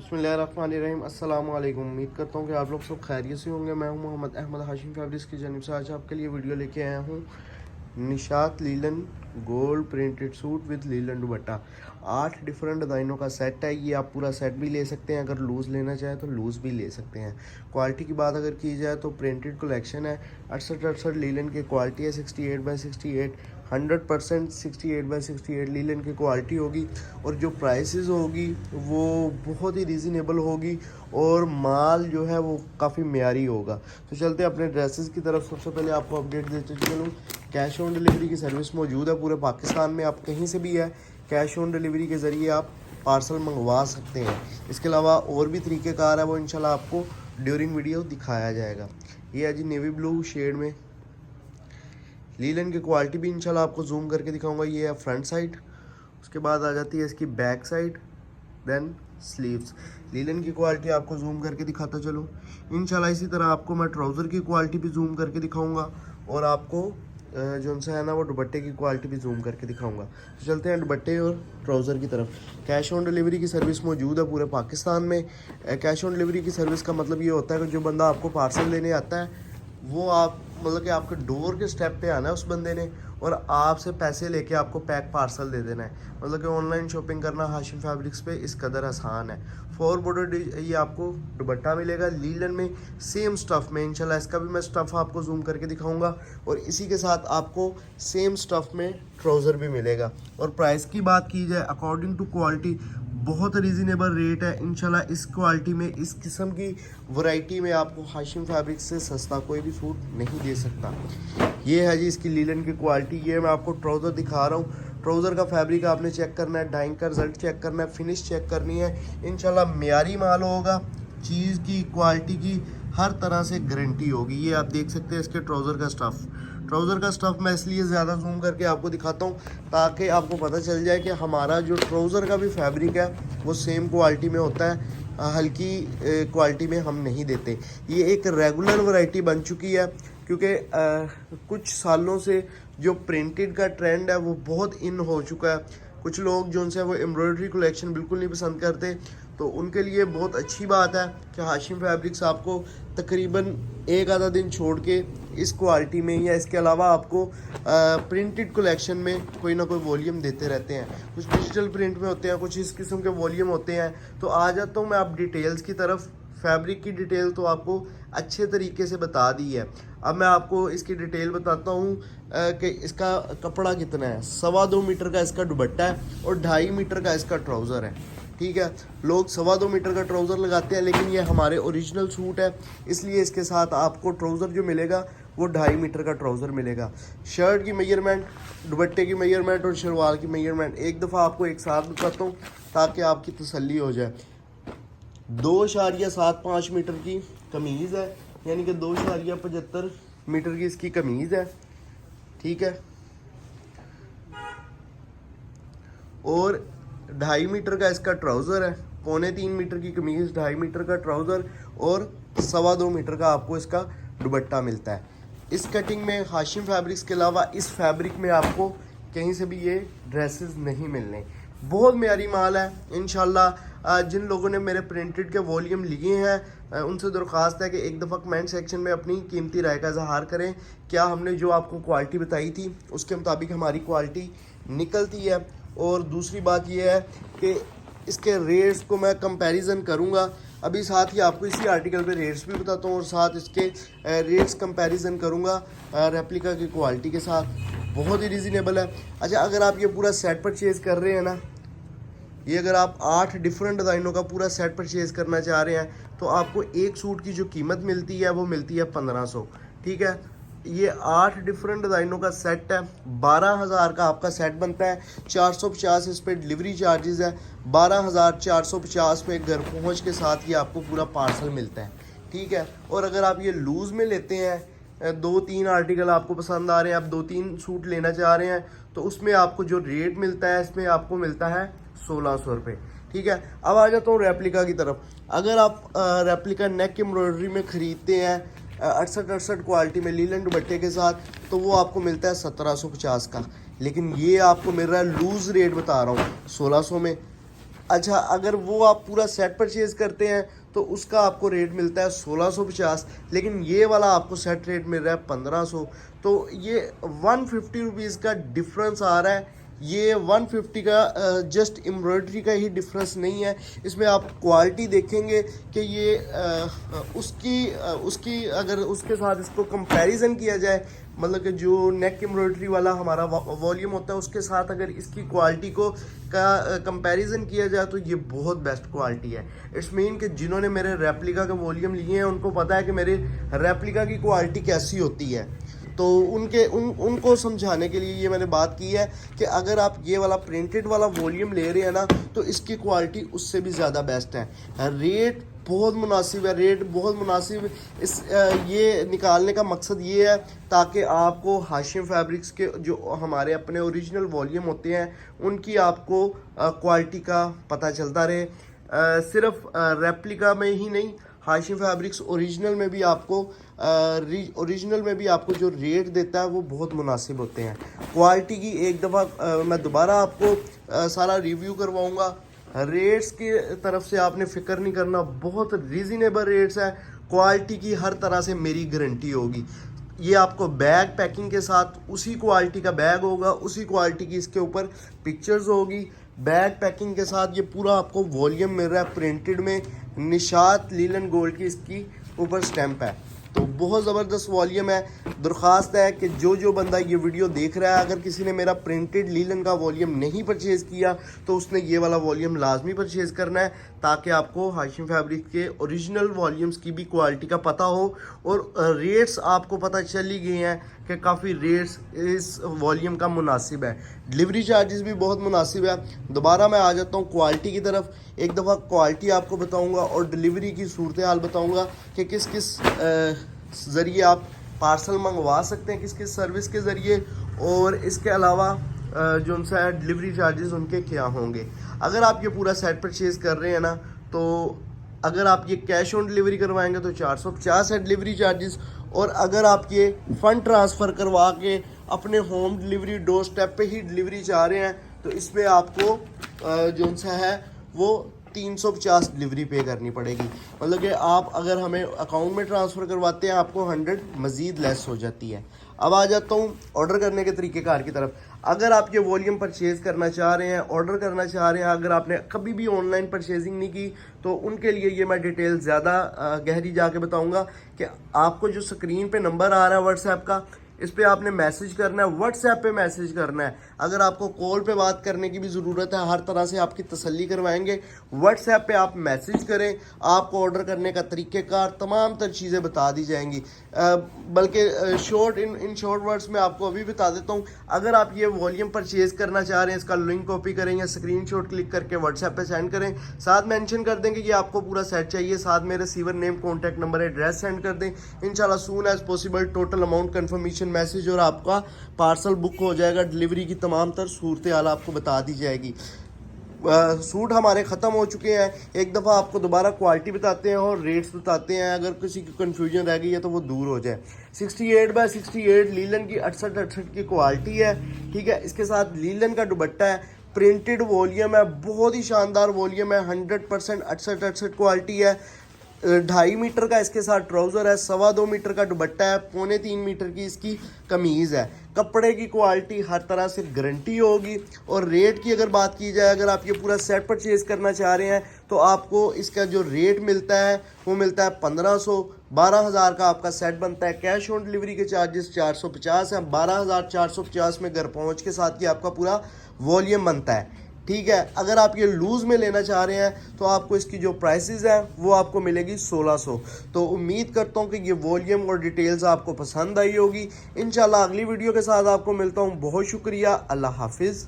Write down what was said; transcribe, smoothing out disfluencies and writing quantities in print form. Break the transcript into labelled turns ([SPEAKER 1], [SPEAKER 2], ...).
[SPEAKER 1] बिस्मिल्लाहिर्रहमानिर्रहीम अस्सलाम वालेकुम। उम्मीद करता हूँ कि आप लोग सब खैरियत से होंगे। मैं हूँ मोहम्मद अहमद हाशिम फैब्रिक्स की जानिब से आज आपके लिए वीडियो लेके आया हूँ। Nishat linen gold printed suit with linen dupatta 8 different डिज़ाइनों का सेट है। ये आप पूरा सेट भी ले सकते हैं, अगर लूज़ लेना चाहें तो लूज़ भी ले सकते हैं। क्वालिटी की बात अगर की जाए तो प्रिंटेड कलेक्शन है। 68 लीलन की क्वालिटी है। 68x68 100% 68x68 लीलन की क्वालिटी होगी और जो प्राइसेस होगी वो बहुत ही रीज़नेबल होगी और माल जो है वो काफ़ी म्यारी होगा। तो चलते हैं अपने ड्रेसेस की तरफ। सबसे पहले आपको अपडेट देते चलूँ, कैश ऑन डिलीवरी की सर्विस मौजूद है पूरे पाकिस्तान में। आप कहीं से भी है कैश ऑन डिलीवरी के ज़रिए आप पार्सल मंगवा सकते हैं। इसके अलावा और भी तरीक़ेकार है, वो इंशाल्लाह आपको ड्यूरिंग वीडियो दिखाया जाएगा। ये है जी नेवी ब्लू शेड में लीलन की क्वालिटी भी इंशाल्लाह आपको जूम करके दिखाऊंगा। ये है फ्रंट साइड, उसके बाद आ जाती है इसकी back side, then sleeves. Linen की क्वालिटी आपको जूम करके दिखाता चलो इंशाल्लाह। इसी तरह आपको मैं ट्राउज़र की क्वालिटी भी जूम करके दिखाऊंगा और आपको जो सा है ना वो दुपट्टे की क्वालिटी भी जूम करके दिखाऊंगा। तो चलते हैं दुपट्टे और ट्राउज़र की तरफ। कैश ऑन डिलीवरी की सर्विस मौजूद है पूरे पाकिस्तान में। कैश ऑन डिलीवरी की सर्विस का मतलब ये होता है कि जो बंदा आपको पार्सल लेने आता है वो आप मतलब कि आपके डोर के स्टेप पे आना है उस बंदे ने और आपसे पैसे लेके आपको पैक पार्सल दे देना है। मतलब कि ऑनलाइन शॉपिंग करना हाशिम फैब्रिक्स पे इस कदर आसान है। 4 बॉर्डर ये आपको दुपट्टा मिलेगा लीलन में सेम स्टफ़ में। इंशाल्लाह इसका भी मैं स्टफ़ आपको जूम करके दिखाऊंगा और इसी के साथ आपको सेम स्टफ़ में ट्राउज़र भी मिलेगा। और प्राइस की बात की जाए अकॉर्डिंग टू क्वालिटी बहुत रीज़नेबल रेट है। इंशाल्लाह इस क्वालिटी में इस किस्म की वैरायटी में आपको हाशिम फैब्रिक्स से सस्ता कोई भी सूट नहीं दे सकता। ये है जी इसकी लीलन की क्वालिटी। ये मैं आपको ट्राउज़र दिखा रहा हूँ। ट्राउज़र का फैब्रिक आपने चेक करना है, डाइंग का रिजल्ट चेक करना है, फिनिश चेक करनी है। इंशाल्लाह म्यारी माल होगा, चीज़ की क्वालिटी की हर तरह से गारंटी होगी। ये आप देख सकते हैं इसके ट्राउज़र का स्टफ़। ट्राउज़र का स्टफ़ मैं इसलिए ज़्यादा जूम करके आपको दिखाता हूँ ताकि आपको पता चल जाए कि हमारा जो ट्राउज़र का भी फैब्रिक है वो सेम क्वालिटी में होता है, हल्की क्वालिटी में हम नहीं देते। ये एक रेगुलर वैरायटी बन चुकी है क्योंकि कुछ सालों से जो प्रिंटेड का ट्रेंड है वो बहुत इन हो चुका है। कुछ लोग जो उनसे वो एम्ब्रॉयडरी कलेक्शन बिल्कुल नहीं पसंद करते, तो उनके लिए बहुत अच्छी बात है कि हाशिम फैब्रिक्स आपको तकरीबन एक आधा दिन छोड़ के इस क्वालिटी में या इसके अलावा आपको प्रिंटेड कलेक्शन में कोई ना कोई वॉल्यूम देते रहते हैं। कुछ डिजिटल प्रिंट में होते हैं, कुछ इस किस्म के वॉल्यूम होते हैं। तो आ जाता हूँ मैं आप डिटेल्स की तरफ। फैब्रिक की डिटेल तो आपको अच्छे तरीके से बता दी है। अब मैं आपको इसकी डिटेल बताता हूँ कि इसका कपड़ा कितना है। 2.25 मीटर का इसका दुपट्टा है और 2.5 मीटर का इसका ट्राउज़र है। ठीक है, लोग 2.25 मीटर का ट्राउज़र लगाते हैं लेकिन ये हमारे ओरिजिनल सूट है, इसलिए इसके साथ आपको ट्राउज़र जो मिलेगा वो 2.5 मीटर का ट्राउज़र मिलेगा। शर्ट की मेजरमेंट, दुपट्टे की मेजरमेंट और शलवार की मेजरमेंट एक दफ़ा आपको एक साथ बताता हूँ ताकि आपकी तसल्ली हो जाए। 2.75 मीटर की कमीज़ है, यानी कि 2.75 मीटर की इसकी कमीज़ है। ठीक है, और 2.5 मीटर का इसका ट्राउज़र है। 2.25 मीटर की कमीज़, 2.5 मीटर का ट्राउज़र और 2.25 मीटर का आपको इसका दुपट्टा मिलता है। इस कटिंग में हाशिम फैब्रिक्स के अलावा इस फैब्रिक में आपको कहीं से भी ये ड्रेसेस नहीं मिलने। बहुत म्यारी माल है इंशाल्लाह। जिन लोगों ने मेरे प्रिंटेड के वॉल्यूम लिए हैं उनसे दरख्वास्त है कि एक दफ़ा कमेंट सेक्शन में अपनी कीमती राय का इजहार करें। क्या हमने जो आपको क्वालिटी बताई थी उसके मुताबिक हमारी क्वालिटी निकलती है। और दूसरी बात यह है कि इसके रेट्स को मैं कंपैरिजन करूंगा। अभी साथ ही आपको इसी आर्टिकल पे रेट्स भी बताता हूँ और साथ इसके रेट्स कंपैरिजन करूंगा रेप्लिका की क्वालिटी के साथ। बहुत ही रीज़नेबल है। अच्छा, अगर आप ये पूरा सेट परचेज़ कर रहे हैं ना, ये अगर आप 8 डिफरेंट डिज़ाइनों का पूरा सेट परचेज़ करना चाह रहे हैं तो आपको एक सूट की जो कीमत मिलती है वो मिलती है 1500। ठीक है, ये 8 डिफरेंट डिज़ाइनों का सेट है। 12,000 का आपका सेट बनता है। 450 इस पर डिलीवरी चार्जेस है। 12,450 पे घर पहुंच के साथ ये आपको पूरा पार्सल मिलता है। ठीक है, और अगर आप ये लूज़ में लेते हैं, 2-3 आर्टिकल आपको पसंद आ रहे हैं, आप 2-3 सूट लेना चाह रहे हैं, तो उसमें आपको जो रेट मिलता है इसमें आपको मिलता है 1600 रुपये। ठीक है, अब आ जाता हूँ रेप्लिका की तरफ। अगर आप रेप्लिका नेक एम्ब्रॉयडरी में ख़रीदते हैं 68 क्वालिटी में लीलन दुपट्टे के साथ, तो वो आपको मिलता है 1750 का। लेकिन ये आपको मिल रहा है, लूज़ रेट बता रहा हूँ, 1600 में। अच्छा, अगर वो आप पूरा सेट परचेज़ करते हैं तो उसका आपको रेट मिलता है 1650, लेकिन ये वाला आपको सेट रेट मिल रहा है 1500। तो ये 150 रुपीज़ का डिफरेंस आ रहा है। ये 150 का जस्ट एम्ब्रॉयडरी का ही डिफरेंस नहीं है, इसमें आप क्वालिटी देखेंगे कि ये उसकी अगर उसके साथ इसको कंपैरिजन किया जाए, मतलब कि जो नेक एम्ब्रॉयडरी वाला हमारा वॉल्यूम होता है उसके साथ अगर इसकी क्वालिटी को का कंपैरिजन किया जाए तो ये बहुत बेस्ट क्वालिटी है। इट्स मीन कि जिन्होंने मेरे रेप्लिका के वॉल्यूम लिए हैं उनको पता है कि मेरे रेप्लिका की क्वालिटी कैसी होती है। तो उनको समझाने के लिए ये मैंने बात की है कि अगर आप ये वाला प्रिंटेड वाला वॉल्यूम ले रहे हैं ना तो इसकी क्वालिटी उससे भी ज़्यादा बेस्ट है। रेट बहुत मुनासिब है, रेट बहुत मुनासिब। ये निकालने का मकसद ये है ताकि आपको हाशिम फैब्रिक्स के जो हमारे अपने ओरिजिनल वॉल्यूम होते हैं उनकी आपको क्वालिटी का पता चलता रहे। सिर्फ रेप्लिका में ही नहीं, हाशिम फैब्रिक्स ओरिजिनल में भी आपको जो रेट देता है वो बहुत मुनासिब होते हैं। क्वालिटी की एक दफ़ा मैं दोबारा आपको सारा रिव्यू करवाऊंगा। रेट्स की तरफ से आपने फ़िक्र नहीं करना, बहुत रीज़नेबल रेट्स है। क्वालिटी की हर तरह से मेरी गारंटी होगी। ये आपको बैग पैकिंग के साथ उसी क्वालिटी का बैग होगा, उसी क्वालिटी की इसके ऊपर पिक्चर्स होगी। बैग पैकिंग के साथ ये पूरा आपको वॉल्यूम मिल रहा है प्रिंटेड में, निशात लीलन गोल्ड की इसकी ऊपर स्टैंप है। तो बहुत ज़बरदस्त वॉल्यूम है। दरख्वास्त है कि जो बंदा ये वीडियो देख रहा है, अगर किसी ने मेरा प्रिंटेड लीलन का वॉल्यूम नहीं परचेज़ किया तो उसने ये वाला वॉल्यूम लाजमी परचेज़ करना है ताकि आपको हाशिम फैब्रिक के ओरिजिनल वॉल्यूम्स की भी क्वालिटी का पता हो। और रेट्स आपको पता चल ही गए हैं कि काफ़ी रेट्स इस वॉल्यूम का मुनासिब है। डिलीवरी चार्जेस भी बहुत मुनासिब है। दोबारा मैं आ जाता हूँ क्वालिटी की तरफ। एक दफ़ा क्वालिटी आपको बताऊँगा और डिलीवरी की सूरत हाल बताऊँगा कि किस किस ज़रिए आप पार्सल मंगवा सकते हैं, किस किस सर्विस के ज़रिए, और इसके अलावा जो उनसे डिलीवरी चार्जेस उनके क्या होंगे। अगर आप ये पूरा सेट परचेज़ कर रहे हैं ना, तो अगर आप ये कैश ऑन डिलीवरी करवाएंगे तो 450 है डिलीवरी चार्जेस, और अगर आप ये फ़ंड ट्रांसफ़र करवा के अपने होम डिलीवरी डोर स्टेप पे ही डिलीवरी चाह रहे हैं तो इसमें आपको जो सा है वो 350 डिलीवरी पे करनी पड़ेगी। मतलब कि आप अगर हमें अकाउंट में ट्रांसफ़र करवाते हैं आपको 100 मज़ीद लेस हो जाती है। अब आ जाता हूँ ऑर्डर करने के तरीक़ेकार की तरफ। अगर आप ये वॉल्यूम परचेज़ करना चाह रहे हैं, ऑर्डर करना चाह रहे हैं, अगर आपने कभी भी ऑनलाइन परचेजिंग नहीं की तो उनके लिए ये मैं डिटेल ज़्यादा गहरी जाके बताऊँगा कि आपको जो स्क्रीन पे नंबर आ रहा है व्हाट्सएप का, इस पर आपने मैसेज करना है, व्हाट्सएप पे मैसेज करना है। अगर आपको कॉल पे बात करने की भी ज़रूरत है, हर तरह से आपकी तसल्ली करवाएंगे। व्हाट्सएप पे आप मैसेज करें, आपको ऑर्डर करने का तरीक़ेकार तमाम तर चीज़ें बता दी जाएंगी। बल्कि इन शॉर्ट वर्ड्स में आपको अभी बता देता हूँ। अगर आप ये वॉल्यूम परचेज़ करना चाह रहे हैं, इसका लिंक कॉपी करें या स्क्रीनशॉट क्लिक करके व्हाट्सएप पे सेंड करें, साथ मेंशन कर दें कि ये आपको पूरा सेट चाहिए, साथ में receiver name, contact number, address send कर दें। इंशाल्लाह soon as possible total amount confirmation message और आपका पार्सल बुक हो जाएगा। डिलीवरी की तमाम तर सूरत हाल आपको बता दी जाएगी। सूट हमारे ख़त्म हो चुके हैं। एक दफ़ा आपको दोबारा क्वालिटी बताते हैं और रेट्स बताते हैं, अगर किसी की कन्फ्यूजन रह गई है तो वो दूर हो जाए। 68x68 लीलन की 68 की क्वालिटी है, ठीक है। इसके साथ लीलन का दुपट्टा है, प्रिंटेड वॉल्यूम है, बहुत ही शानदार वॉल्यूम है, 100% 68 क्वालिटी है। 2.5 मीटर का इसके साथ ट्राउज़र है, 2.25 मीटर का दुपट्टा है, 3.25 मीटर की इसकी कमीज़ है। कपड़े की क्वालिटी हर तरह से गारंटी होगी। और रेट की अगर बात की जाए, अगर आप ये पूरा सेट परचेज़ करना चाह रहे हैं तो आपको इसका जो रेट मिलता है वो मिलता है 1500। 12,000 का आपका सेट बनता है। कैश ऑन डिलीवरी के चार्जेस 450 हैं। 12,450 में घर पहुँच के साथ ही आपका पूरा वॉल्यूम बनता है, ठीक है। अगर आप ये लूज़ में लेना चाह रहे हैं तो आपको इसकी जो प्राइसेस हैं वो आपको मिलेगी 1600। तो उम्मीद करता हूँ कि ये वॉल्यूम और डिटेल्स आपको पसंद आई होगी। इंशाल्लाह अगली वीडियो के साथ आपको मिलता हूँ। बहुत शुक्रिया, अल्लाह हाफिज़।